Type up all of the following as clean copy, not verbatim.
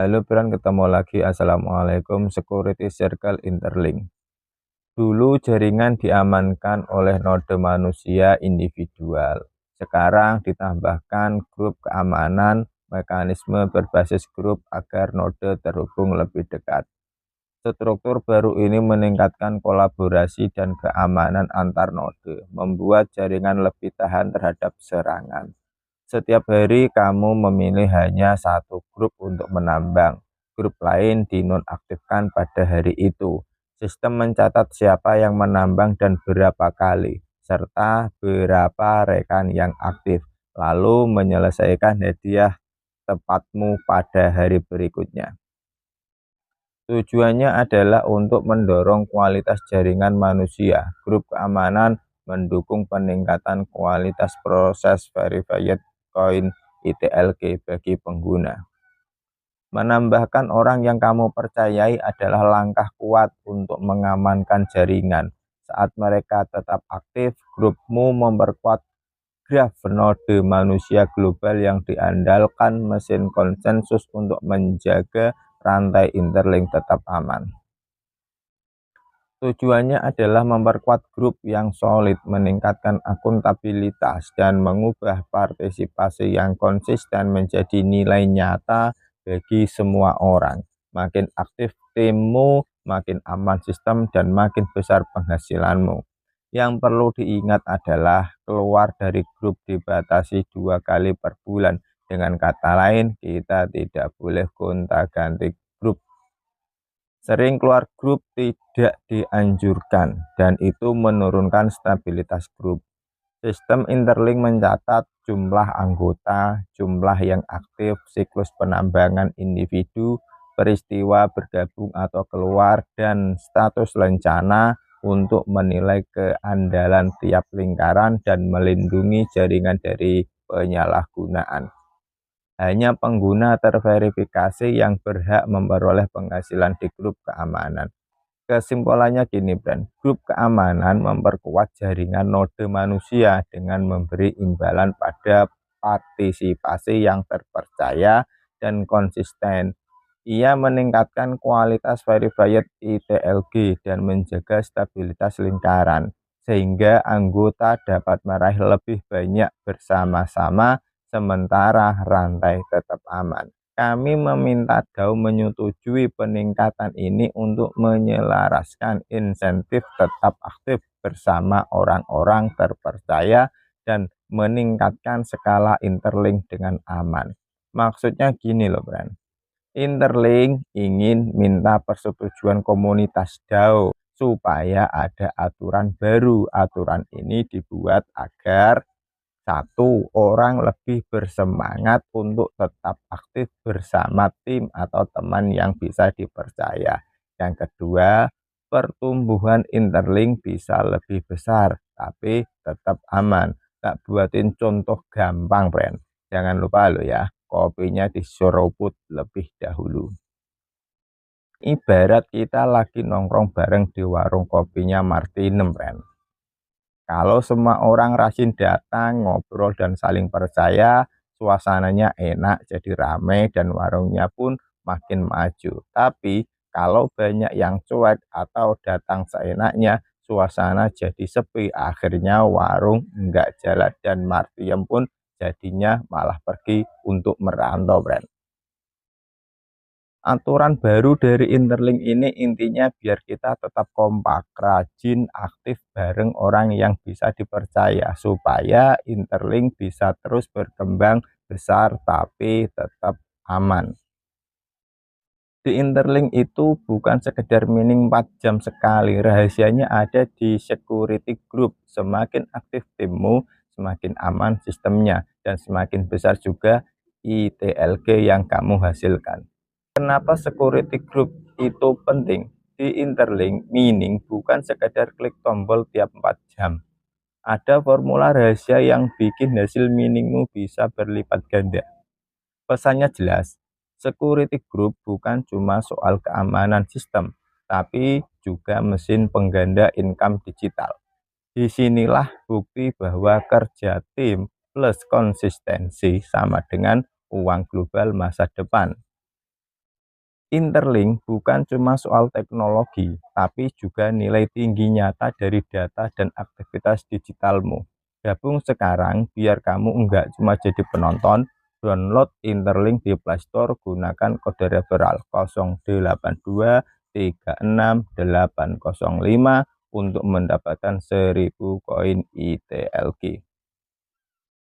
Halo Bran, ketemu lagi. Assalamualaikum. Security Circle Interlink. Dulu jaringan diamankan oleh node manusia individual. Sekarang ditambahkan grup keamanan, mekanisme berbasis grup agar node terhubung lebih dekat. Struktur baru ini meningkatkan kolaborasi dan keamanan antar node, membuat jaringan lebih tahan terhadap serangan. Setiap hari kamu memilih hanya satu grup untuk menambang. Grup lain dinonaktifkan pada hari itu. Sistem mencatat siapa yang menambang dan berapa kali, serta berapa rekan yang aktif, lalu menyelesaikan hadiah tepatmu pada hari berikutnya. Tujuannya adalah untuk mendorong kualitas jaringan manusia. Grup keamanan mendukung peningkatan kualitas proses verified coin ITLG bagi pengguna. Menambahkan orang yang kamu percayai adalah langkah kuat untuk mengamankan jaringan. Saat mereka tetap aktif, grupmu memperkuat graf node manusia global yang diandalkan mesin konsensus untuk menjaga rantai interlink tetap aman. Tujuannya adalah memperkuat grup yang solid, meningkatkan akuntabilitas, dan mengubah partisipasi yang konsisten menjadi nilai nyata bagi semua orang. Makin aktif timmu, makin aman sistem, dan makin besar penghasilanmu. Yang perlu diingat adalah keluar dari grup dibatasi 2 kali per bulan. Dengan kata lain, kita tidak boleh gonta-ganti grup. Sering keluar grup tidak dianjurkan, dan itu menurunkan stabilitas grup. Sistem interlink mencatat jumlah anggota, jumlah yang aktif, siklus penambangan individu, peristiwa bergabung atau keluar, dan status lencana untuk menilai keandalan tiap lingkaran dan melindungi jaringan dari penyalahgunaan. Hanya pengguna terverifikasi yang berhak memperoleh penghasilan di grup keamanan. Kesimpulannya gini, Bran. Grup keamanan memperkuat jaringan node manusia dengan memberi imbalan pada partisipasi yang terpercaya dan konsisten. Ia meningkatkan kualitas verified ITLG dan menjaga stabilitas lingkaran, sehingga anggota dapat meraih lebih banyak bersama-sama sementara rantai tetap aman. Kami meminta DAO menyetujui peningkatan ini untuk menyelaraskan insentif tetap aktif bersama orang-orang terpercaya dan meningkatkan skala interlink dengan aman. Maksudnya gini loh, Bran. Interlink ingin minta persetujuan komunitas DAO supaya ada aturan baru. Aturan ini dibuat agar satu, orang lebih bersemangat untuk tetap aktif bersama tim atau teman yang bisa dipercaya. Yang kedua, pertumbuhan interlink bisa lebih besar, tapi tetap aman. Tak buatin contoh gampang, friend. Jangan lupa lo ya, kopinya diseruput lebih dahulu. Ibarat kita lagi nongkrong bareng di warung kopinya Martinem, friend. Kalau semua orang rajin datang, ngobrol, dan saling percaya, suasananya enak, jadi ramai, dan warungnya pun makin maju. Tapi, kalau banyak yang cuek atau datang seenaknya, suasana jadi sepi. Akhirnya warung enggak jalan, dan Martiem pun jadinya malah pergi untuk merantau, Bran. Aturan baru dari interlink ini intinya biar kita tetap kompak, rajin, aktif bareng orang yang bisa dipercaya supaya interlink bisa terus berkembang besar tapi tetap aman. Di interlink itu bukan sekedar mining 4 jam sekali, rahasianya ada di security group. Semakin aktif timmu, semakin aman sistemnya, dan semakin besar juga ITLG yang kamu hasilkan. Kenapa security group itu penting? Di interlink mining bukan sekedar klik tombol tiap 4 jam. Ada formula rahasia yang bikin hasil miningmu bisa berlipat ganda. Pesannya jelas, security group bukan cuma soal keamanan sistem, tapi juga mesin pengganda income digital. Disinilah bukti bahwa kerja tim plus konsistensi sama dengan uang global masa depan. Interlink bukan cuma soal teknologi, tapi juga nilai tinggi nyata dari data dan aktivitas digitalmu. Gabung sekarang biar kamu enggak cuma jadi penonton. Download Interlink di Play Store, gunakan kode referral 082368005 untuk mendapatkan 1000 koin ITLG.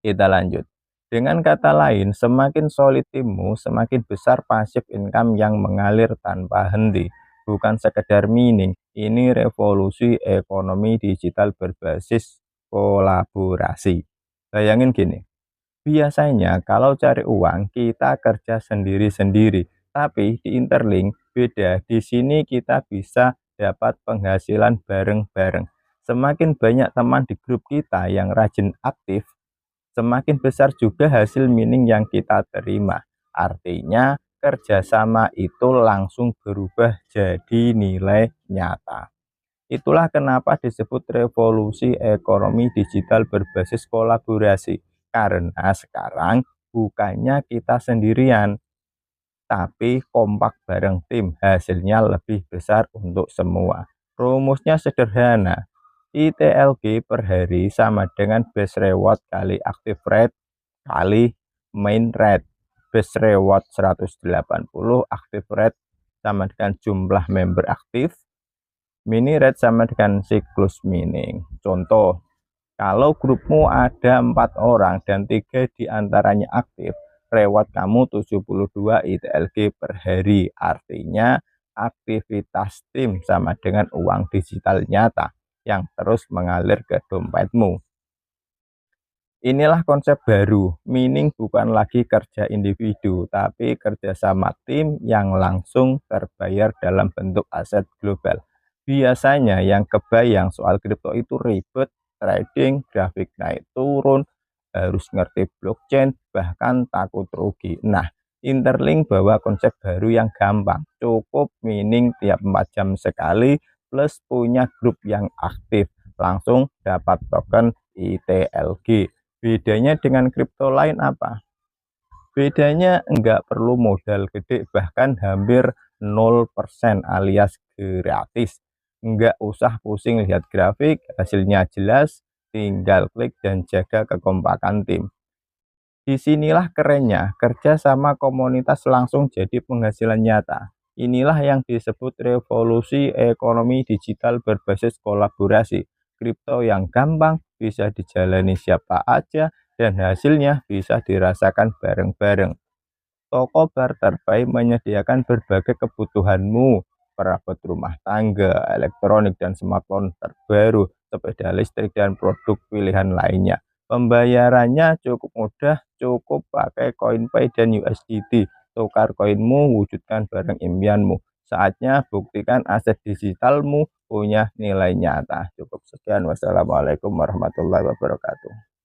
Kita lanjut. Dengan kata lain, semakin solid timmu, semakin besar passive income yang mengalir tanpa henti. Bukan sekedar mining, ini revolusi ekonomi digital berbasis kolaborasi. Bayangin gini, biasanya kalau cari uang kita kerja sendiri-sendiri, tapi di Interlink beda. Di sini kita bisa dapat penghasilan bareng-bareng. Semakin banyak teman di grup kita yang rajin aktif, semakin besar juga hasil mining yang kita terima. Artinya, kerjasama itu langsung berubah jadi nilai nyata. Itulah kenapa disebut revolusi ekonomi digital berbasis kolaborasi. Karena sekarang bukannya kita sendirian, tapi kompak bareng tim, hasilnya lebih besar untuk semua. Rumusnya sederhana, ITLG per hari sama dengan base reward kali active rate kali main rate. Base reward 180, active rate sama dengan jumlah member aktif, mini rate sama dengan siklus mining. Contoh, kalau grupmu ada 4 orang dan 3 diantaranya aktif, reward kamu 72 ITLG per hari. Artinya aktivitas tim sama dengan uang digital nyata yang terus mengalir ke dompetmu. Inilah konsep baru, mining bukan lagi kerja individu, tapi kerjasama tim yang langsung terbayar dalam bentuk aset global. Biasanya yang kebayang soal kripto itu ribet, trading, grafik naik turun, harus ngerti blockchain, bahkan takut rugi. Nah, Interlink bawa konsep baru yang gampang, cukup mining tiap 4 jam sekali, plus punya grup yang aktif, langsung dapat token ITLG. Bedanya dengan kripto lain apa? Bedanya nggak perlu modal gede, bahkan hampir 0% alias gratis. Nggak usah pusing lihat grafik, hasilnya jelas, tinggal klik dan jaga kekompakan tim. Disinilah kerennya, kerja sama komunitas langsung jadi penghasilan nyata. Inilah yang disebut revolusi ekonomi digital berbasis kolaborasi. Kripto yang gampang, bisa dijalani siapa aja, dan hasilnya bisa dirasakan bareng-bareng. Toko barter buy menyediakan berbagai kebutuhanmu, perabot rumah tangga, elektronik dan smartphone terbaru, sepeda listrik dan produk pilihan lainnya. Pembayarannya cukup mudah, cukup pakai CoinPay dan USDT. Tukar koinmu, wujudkan barang impianmu. Saatnya buktikan aset digitalmu punya nilai nyata. Cukup sekian. Wassalamualaikum warahmatullahi wabarakatuh.